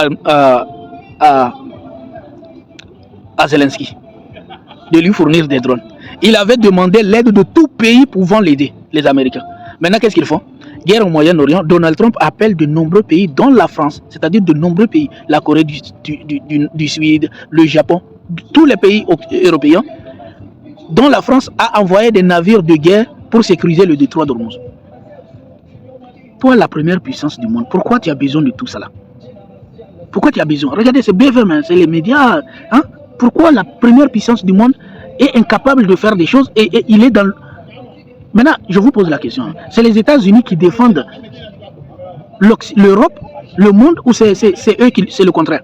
à Zelensky de lui fournir des drones. Il avait demandé l'aide de tout pays pouvant l'aider, les Américains. Maintenant, qu'est-ce qu'ils font? Guerre au Moyen-Orient, Donald Trump appelle de nombreux pays, dont la France, c'est-à-dire de nombreux pays, la Corée du Sud, le Japon, tous les pays européens, dont la France a envoyé des navires de guerre pour sécuriser le détroit d'Ormuz. Toi, la première puissance du monde, pourquoi tu as besoin de tout ça là? Pourquoi tu as besoin? Regardez, c'est BFM, c'est les médias. Hein? Pourquoi la première puissance du monde est incapable de faire des choses et il est dans... Maintenant, je vous pose la question. C'est les États-Unis qui défendent l'Europe, le monde, ou c'est eux qui, c'est le contraire?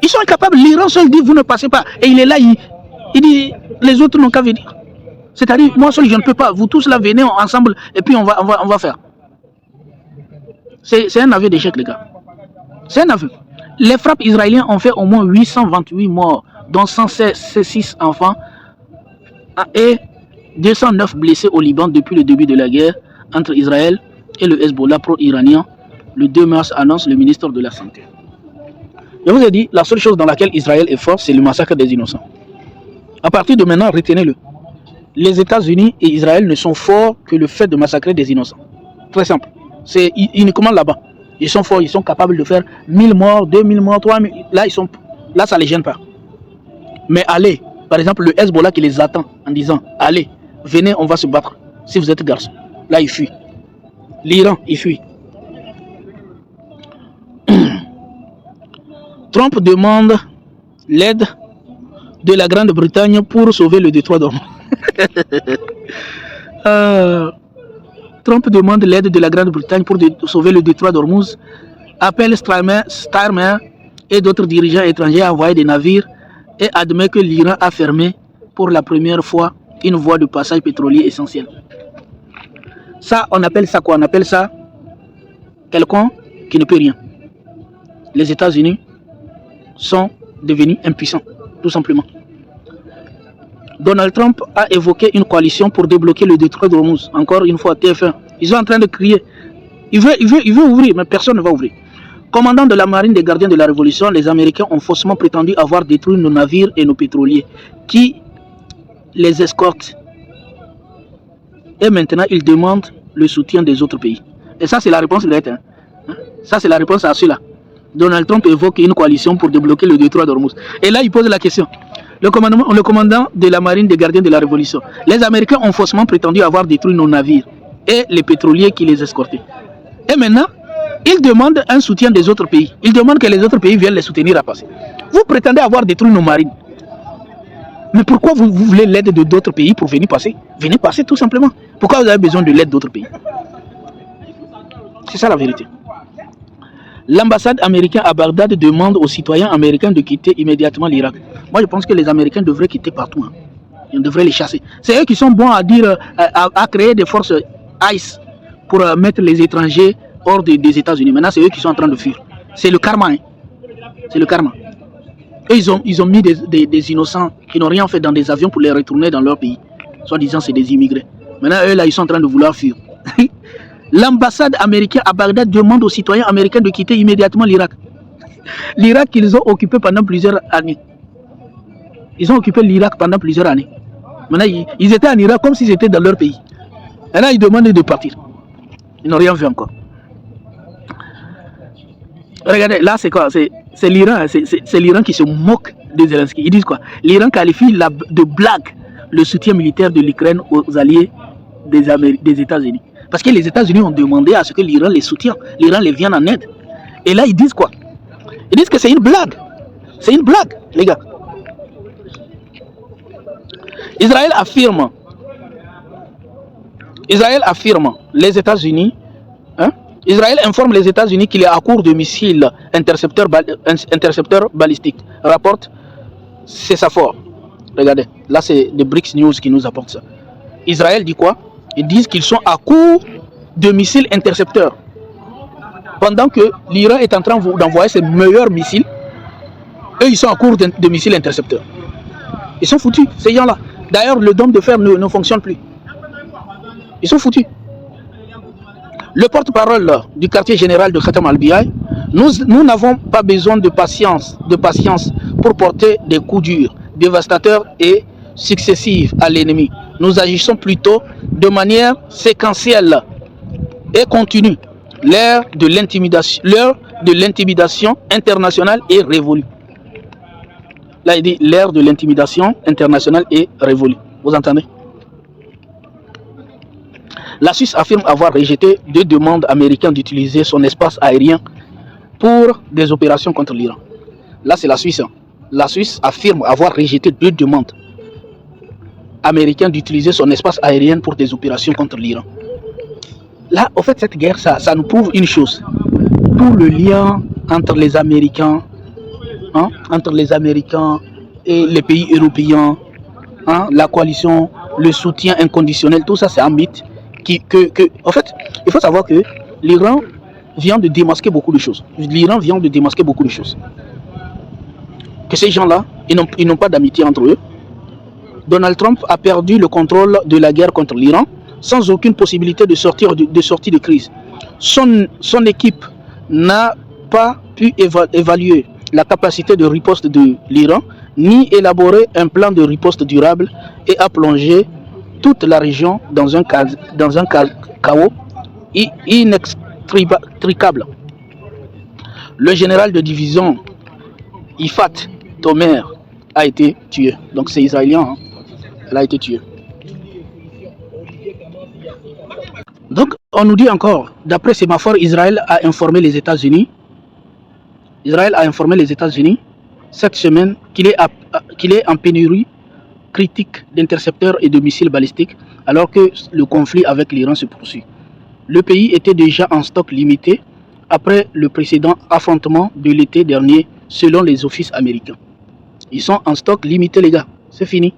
Ils sont incapables. L'Iran seul dit vous ne passez pas. Et il est là, il dit les autres n'ont qu'à venir. C'est-à-dire, moi seul je ne peux pas. Vous tous là venez ensemble et puis on va faire. C'est un aveu d'échec, les gars. C'est un aveu. Les frappes israéliennes ont fait au moins 828 morts, dont 106 enfants et 209 blessés au Liban depuis le début de la guerre entre Israël et le Hezbollah pro-iranien. Le 2 mars, annonce le ministre de la Santé. Je vous ai dit, la seule chose dans laquelle Israël est fort, c'est le massacre des innocents. À partir de maintenant, retenez-le. Les États-Unis et Israël ne sont forts que le fait de massacrer des innocents. Très simple. C'est uniquement là-bas. Ils sont forts, ils sont capables de faire 1000 morts, 2000 morts, 3000. Là, ça ne les gêne pas. Mais allez, par exemple, le Hezbollah qui les attend en disant allez, venez, on va se battre. Si vous êtes garçon. Là, ils fuient. L'Iran, il fuit. Trump demande l'aide de la Grande-Bretagne pour sauver le détroit d'Ormuz. Trump demande l'aide de la Grande-Bretagne pour sauver le détroit d'Ormuz, appelle Starmer et d'autres dirigeants étrangers à envoyer des navires et admet que l'Iran a fermé pour la première fois une voie de passage pétrolier essentielle. Ça, on appelle ça quoi? On appelle ça quelqu'un qui ne peut rien. Les États-Unis sont devenus impuissants, tout simplement. Donald Trump a évoqué une coalition pour débloquer le détroit d'Ormuz. Encore une fois, TF1. Ils sont en train de crier. Il veut ouvrir, mais personne ne va ouvrir. Commandant de la marine des gardiens de la Révolution, les Américains ont faussement prétendu avoir détruit nos navires et nos pétroliers qui les escortent. Et maintenant, ils demandent le soutien des autres pays. Et ça, c'est la réponse directe. Hein? Ça, c'est la réponse à cela. Donald Trump évoque une coalition pour débloquer le détroit d'Ormuz. Et là, il pose la question. Le commandant de la marine des gardiens de la Révolution. Les Américains ont faussement prétendu avoir détruit nos navires et les pétroliers qui les escortaient. Et maintenant, ils demandent un soutien des autres pays. Ils demandent que les autres pays viennent les soutenir à passer. Vous prétendez avoir détruit nos marines. Mais pourquoi vous voulez l'aide de d'autres pays pour venir passer? Venez passer tout simplement. Pourquoi vous avez besoin de l'aide d'autres pays? C'est ça la vérité. L'ambassade américaine à Bagdad demande aux citoyens américains de quitter immédiatement l'Irak. Moi, je pense que les Américains devraient quitter partout. Hein. Ils devraient les chasser. C'est eux qui sont bons à dire, à créer des forces ICE pour mettre les étrangers hors des États-Unis. Maintenant, c'est eux qui sont en train de fuir. C'est le karma. Hein. C'est le karma. Et ils ont mis des innocents qui n'ont rien fait dans des avions pour les retourner dans leur pays. Soit disant c'est des immigrés. Maintenant, eux, là, ils sont en train de vouloir fuir. L'ambassade américaine à Bagdad demande aux citoyens américains de quitter immédiatement l'Irak. L'Irak qu'ils ont occupé pendant plusieurs années. Ils ont occupé l'Irak pendant plusieurs années. Maintenant, ils étaient en Irak comme s'ils étaient dans leur pays. Maintenant, ils demandent de partir. Ils n'ont rien vu encore. Regardez, là, c'est quoi? C'est l'Iran. C'est l'Iran qui se moque de Zelensky. Ils disent quoi? L'Iran qualifie de blague le soutien militaire de l'Ukraine aux alliés des États-Unis. Parce que les États-Unis ont demandé à ce que l'Iran les soutienne, l'Iran les vienne en aide. Et là, ils disent quoi? Ils disent que c'est une blague. C'est une blague, les gars. Israël affirme les États-Unis. Hein? Israël informe les États-Unis qu'il est à court de missiles intercepteurs balistiques. Rapporte Cessafor. Regardez, là c'est des BRICS News qui nous apportent ça. Israël dit quoi? Ils disent qu'ils sont à court de missiles intercepteurs. Pendant que l'Iran est en train d'envoyer ses meilleurs missiles, eux ils sont à court de missiles intercepteurs. Ils sont foutus, ces gens-là. D'ailleurs, le dôme de fer ne fonctionne plus. Ils sont foutus. Le porte-parole du quartier général de Khatam al-Biyai, nous n'avons pas besoin de patience pour porter des coups durs, dévastateurs et successifs à l'ennemi. Nous agissons plutôt de manière séquentielle et continue. L'ère de l'intimidation internationale est révolue. Là, il dit l'ère de l'intimidation internationale est révolue. Vous entendez? La Suisse affirme avoir rejeté 2 demandes américaines d'utiliser son espace aérien pour des opérations contre l'Iran. Là, c'est la Suisse. La Suisse affirme avoir rejeté 2 demandes américaines d'utiliser son espace aérien pour des opérations contre l'Iran. Là, en fait, cette guerre, ça nous prouve une chose. Tout le lien entre les Américains, entre les Américains et les pays européens, la coalition, le soutien inconditionnel, tout ça, c'est un mythe. En fait, il faut savoir que l'Iran vient de démasquer beaucoup de choses. L'Iran vient de démasquer beaucoup de choses. Que ces gens-là, ils n'ont pas d'amitié entre eux. Donald Trump a perdu le contrôle de la guerre contre l'Iran sans aucune possibilité de sortie de crise. Son équipe n'a pas pu évaluer la capacité de riposte de l'Iran, ni élaborer un plan de riposte durable, et a plongé toute la région dans un chaos inextricable. Le général de division Ifat Tomer a été tué. Donc c'est israélien, elle a été tuée. Donc on nous dit encore, d'après Sémaphore, Israël a informé les États-Unis. Israël a informé les États-Unis cette semaine qu'il est en pénurie critique d'intercepteurs et de missiles balistiques alors que le conflit avec l'Iran se poursuit. Le pays était déjà en stock limité après le précédent affrontement de l'été dernier selon les offices américains. Ils sont en stock limité, les gars. C'est fini.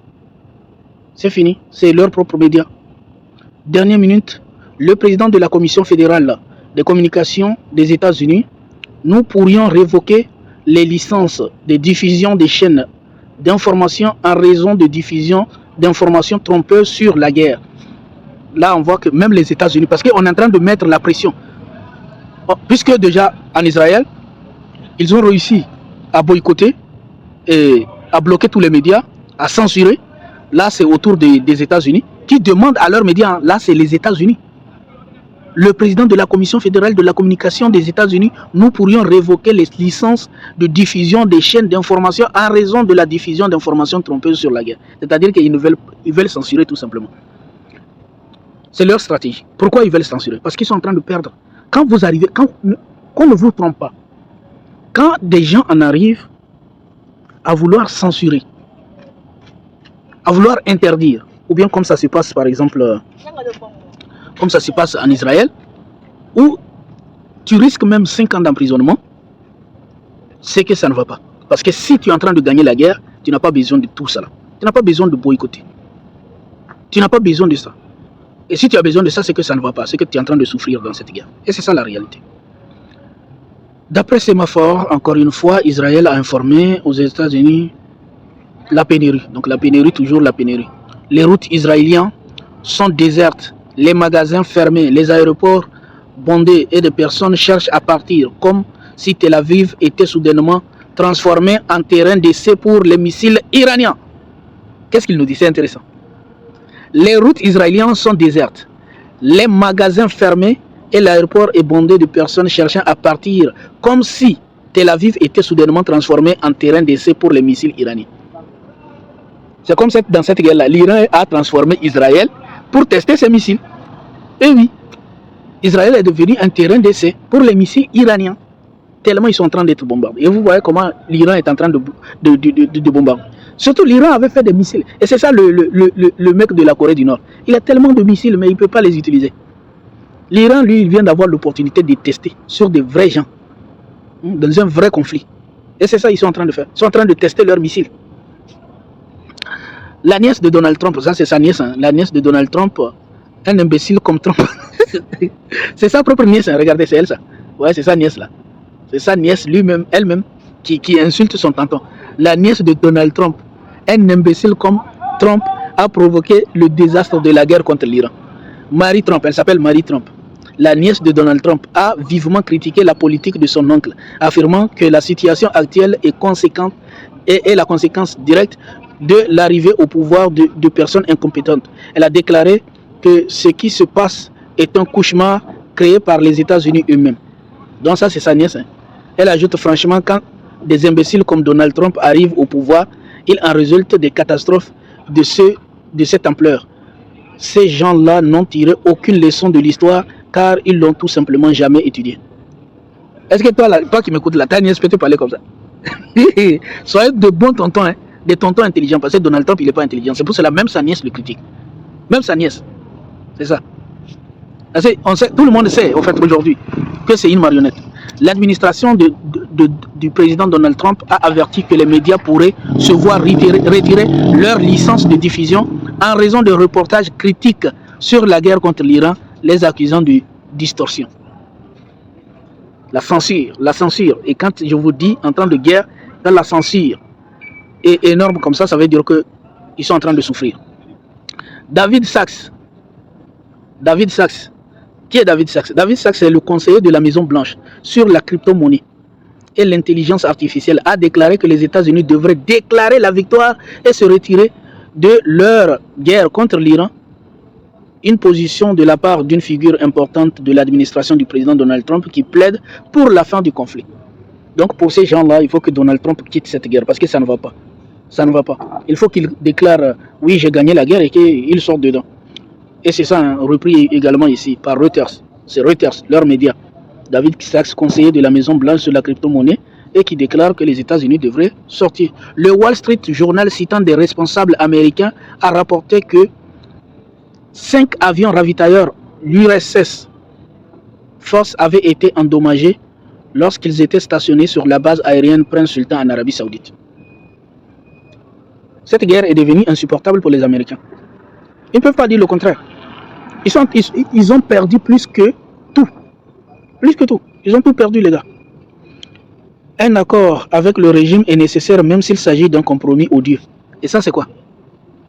C'est fini. C'est leur propre média. Dernière minute, le président de la Commission fédérale des communications des États-Unis, nous pourrions révoquer les licences de diffusion des chaînes d'information en raison de diffusion d'informations trompeuses sur la guerre. Là, on voit que même les États-Unis, parce qu'on est en train de mettre la pression, puisque déjà en Israël, ils ont réussi à boycotter et à bloquer tous les médias, à censurer. Là, c'est au tour des États-Unis qui demandent à leurs médias. Là, c'est les États-Unis. Le président de la Commission fédérale de la communication des États-Unis, nous pourrions révoquer les licences de diffusion des chaînes d'information en raison de la diffusion d'informations trompeuses sur la guerre. C'est-à-dire qu'ils veulent censurer tout simplement. C'est leur stratégie. Pourquoi ils veulent censurer? Parce qu'ils sont en train de perdre. Quand vous arrivez, qu'on ne vous trompe pas, quand des gens en arrivent à vouloir censurer, à vouloir interdire, ou bien comme ça se passe par exemple, comme ça se passe en Israël, où tu risques même 5 ans d'emprisonnement, c'est que ça ne va pas. Parce que si tu es en train de gagner la guerre, tu n'as pas besoin de tout ça. Tu n'as pas besoin de boycotter. Tu n'as pas besoin de ça. Et si tu as besoin de ça, c'est que ça ne va pas. C'est que tu es en train de souffrir dans cette guerre. Et c'est ça la réalité. D'après Sémaphore, encore une fois, Israël a informé aux États-Unis la pénurie. Donc la pénurie, toujours la pénurie. Les routes israéliennes sont désertes. Les magasins fermés, les aéroports bondés et des personnes cherchent à partir, comme si Tel Aviv était soudainement transformé en terrain d'essai pour les missiles iraniens. Qu'est-ce qu'il nous dit? C'est intéressant. Les routes israéliennes sont désertes, les magasins fermés et l'aéroport est bondé de personnes cherchant à partir, comme si Tel Aviv était soudainement transformé en terrain d'essai pour les missiles iraniens. C'est comme dans cette guerre-là, l'Iran a transformé Israël pour tester ses missiles. Et oui, Israël est devenu un terrain d'essai pour les missiles iraniens. Tellement ils sont en train d'être bombardés. Et vous voyez comment l'Iran est en train de bombarder. Surtout l'Iran avait fait des missiles. Et c'est ça le mec de la Corée du Nord. Il a tellement de missiles, mais il ne peut pas les utiliser. L'Iran, lui, il vient d'avoir l'opportunité de tester sur des vrais gens. Dans un vrai conflit. Et c'est ça qu'ils sont en train de faire. Ils sont en train de tester leurs missiles. La nièce de Donald Trump, ça c'est sa nièce, hein. La nièce de Donald Trump, un imbécile comme Trump. C'est sa propre nièce, hein. Regardez, c'est elle ça. Ouais, c'est sa nièce là. C'est sa nièce lui-même, elle-même, qui insulte son tonton. La nièce de Donald Trump, un imbécile comme Trump, a provoqué le désastre de la guerre contre l'Iran. Marie Trump, elle s'appelle Marie Trump. La nièce de Donald Trump a vivement critiqué la politique de son oncle, affirmant que la situation actuelle est conséquente et est la conséquence directe de l'arrivée au pouvoir de personnes incompétentes. Elle a déclaré que ce qui se passe est un cauchemar créé par les États-Unis eux-mêmes. Donc ça, c'est sa nièce. Hein. Elle ajoute franchement, quand des imbéciles comme Donald Trump arrivent au pouvoir, il en résulte des catastrophes de cette ampleur. Ces gens-là n'ont tiré aucune leçon de l'histoire car ils l'ont tout simplement jamais étudié. Est-ce que toi qui m'écoutes là, ta nièce peut te parler comme ça? Soyez de bons tontons, hein, des tontons intelligents, parce que Donald Trump il n'est pas intelligent. C'est pour cela même sa nièce le critique. Même sa nièce. C'est ça. Tout le monde sait, au fait, aujourd'hui, que c'est une marionnette. L'administration du président Donald Trump a averti que les médias pourraient se voir retirer leur licence de diffusion en raison de reportages critiques sur la guerre contre l'Iran, les accusant de distorsion. La censure. Et quand je vous dis en temps de guerre, quand la censure est énorme comme ça veut dire qu'ils sont en train de souffrir. David Sachs. Qui est David Sachs? David Sachs est le conseiller de la Maison Blanche sur la crypto-monnaie et l'intelligence artificielle, a déclaré que les États-Unis devraient déclarer la victoire et se retirer de leur guerre contre l'Iran. Une position de la part d'une figure importante de l'administration du président Donald Trump qui plaide pour la fin du conflit. Donc pour ces gens-là, il faut que Donald Trump quitte cette guerre parce que ça ne va pas. Ça ne va pas. Il faut qu'il déclare oui, j'ai gagné la guerre et qu'il sorte dedans. Et c'est ça, hein, repris également ici par Reuters. C'est Reuters, leur média. David Sachs, conseiller de la Maison Blanche sur la crypto-monnaie, et qui déclare que les États-Unis devraient sortir. Le Wall Street Journal, citant des responsables américains, a rapporté que 5 avions ravitailleurs, l'USS Force, avaient été endommagés lorsqu'ils étaient stationnés sur la base aérienne Prince Sultan en Arabie Saoudite. Cette guerre est devenue insupportable pour les Américains. Ils ne peuvent pas dire le contraire. Ils ont perdu plus que tout. Plus que tout. Ils ont tout perdu, les gars. Un accord avec le régime est nécessaire même s'il s'agit d'un compromis odieux. Et ça, c'est quoi?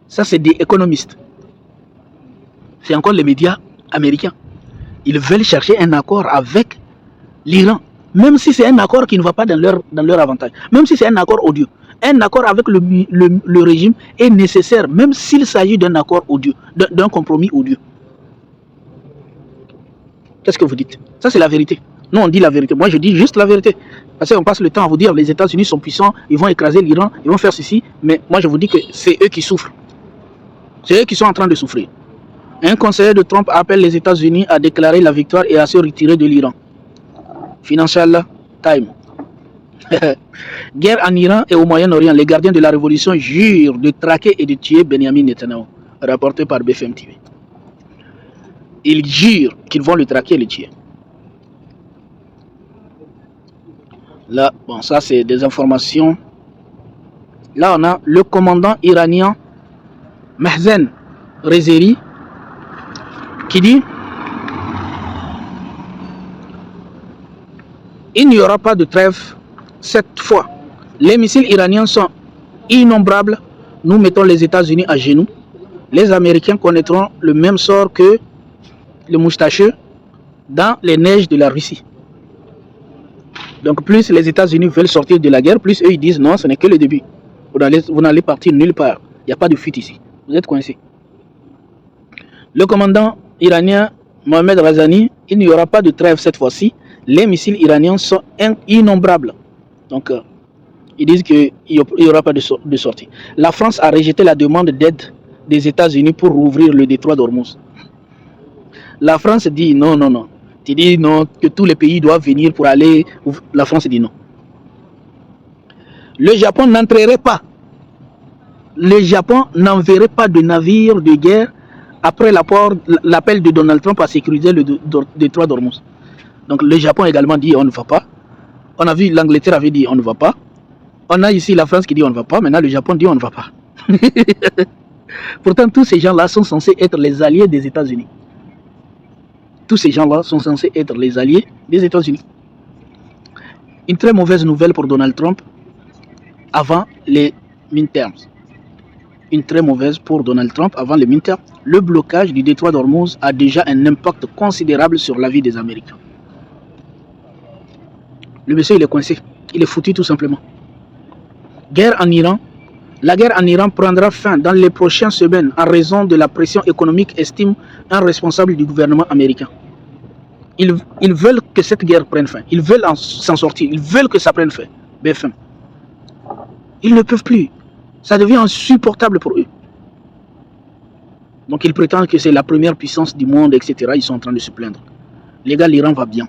Ça, c'est des économistes. C'est encore les médias américains. Ils veulent chercher un accord avec l'Iran. Même si c'est un accord qui ne va pas dans leur avantage. Même si c'est un accord odieux. Un accord avec le régime est nécessaire, même s'il s'agit d'un accord odieux, d'un compromis odieux. Qu'est-ce que vous dites? Ça, c'est la vérité. Nous, on dit la vérité. Moi, je dis juste la vérité. Parce qu'on passe le temps à vous dire les États-Unis sont puissants, ils vont écraser l'Iran, ils vont faire ceci. Mais moi, je vous dis que c'est eux qui souffrent. C'est eux qui sont en train de souffrir. Un conseiller de Trump appelle les États-Unis à déclarer la victoire et à se retirer de l'Iran. Financial Time. Guerre en Iran et au Moyen-Orient. Les gardiens de la révolution jurent de traquer et de tuer Benjamin Netanyahu. Rapporté par BFM TV. Ils jurent qu'ils vont le traquer et le tuer. Là, bon, ça c'est des informations. Là, on a le commandant iranien Mohsen Rezaei qui dit: il n'y aura pas de trêve cette fois. Les missiles iraniens sont innombrables. Nous mettons les États-Unis à genoux. Les Américains connaîtront le même sort que le moustacheux dans les neiges de la Russie. Donc plus les États-Unis veulent sortir de la guerre, plus eux ils disent non, ce n'est que le début. Vous n'allez partir nulle part. Il n'y a pas de fuite ici. Vous êtes coincés. Le commandant iranien Mohammad Razani: il n'y aura pas de trêve cette fois-ci. Les missiles iraniens sont innombrables. Donc, ils disent qu'il n'y aura pas de sortie. La France a rejeté la demande d'aide des États-Unis pour rouvrir le détroit d'Ormuz. La France dit non, non, non. Tu dis non, que tous les pays doivent venir pour aller. La France dit non. Le Japon n'entrerait pas. Le Japon n'enverrait pas de navires de guerre après l'appel de Donald Trump à sécuriser le détroit d'Ormuz. Donc le Japon également dit on ne va pas. On a vu l'Angleterre avait dit on ne va pas. On a ici la France qui dit on ne va pas. Maintenant le Japon dit on ne va pas. Pourtant tous ces gens-là sont censés être les alliés des États-Unis. Tous ces gens-là sont censés être les alliés des États-Unis. Une très mauvaise nouvelle pour Donald Trump avant les midterms. Une très mauvaise pour Donald Trump avant les midterms. Le blocage du détroit d'Ormuz a déjà un impact considérable sur la vie des Américains. Le monsieur il est coincé, il est foutu tout simplement. Guerre en Iran. La guerre en Iran prendra fin dans les prochaines semaines en raison de la pression économique, estime un responsable du gouvernement américain. Ils veulent que cette guerre prenne fin. Ils veulent s'en sortir. Ils veulent que ça prenne fin. BFM. Ils ne peuvent plus. Ça devient insupportable pour eux. Donc ils prétendent que c'est la première puissance du monde, etc. Ils sont en train de se plaindre. Les gars, l'Iran va bien.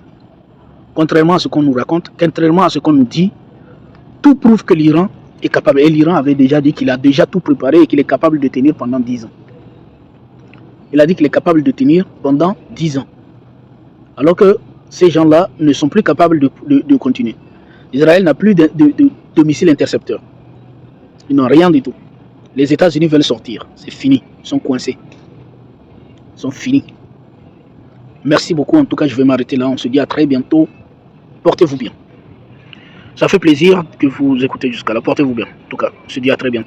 Contrairement à ce qu'on nous raconte, contrairement à ce qu'on nous dit, tout prouve que l'Iran est capable. Et l'Iran avait déjà dit qu'il a déjà tout préparé et qu'il est capable de tenir pendant 10 ans. Il a dit qu'il est capable de tenir pendant 10 ans. Alors que ces gens-là ne sont plus capables de continuer. Israël n'a plus de missiles intercepteurs. Ils n'ont rien du tout. Les États-Unis veulent sortir. C'est fini. Ils sont coincés. Ils sont finis. Merci beaucoup. En tout cas, je vais m'arrêter là. On se dit à très bientôt. Portez-vous bien. Ça fait plaisir que vous écoutez jusqu'à là. Portez-vous bien. En tout cas, on se dit à très bientôt.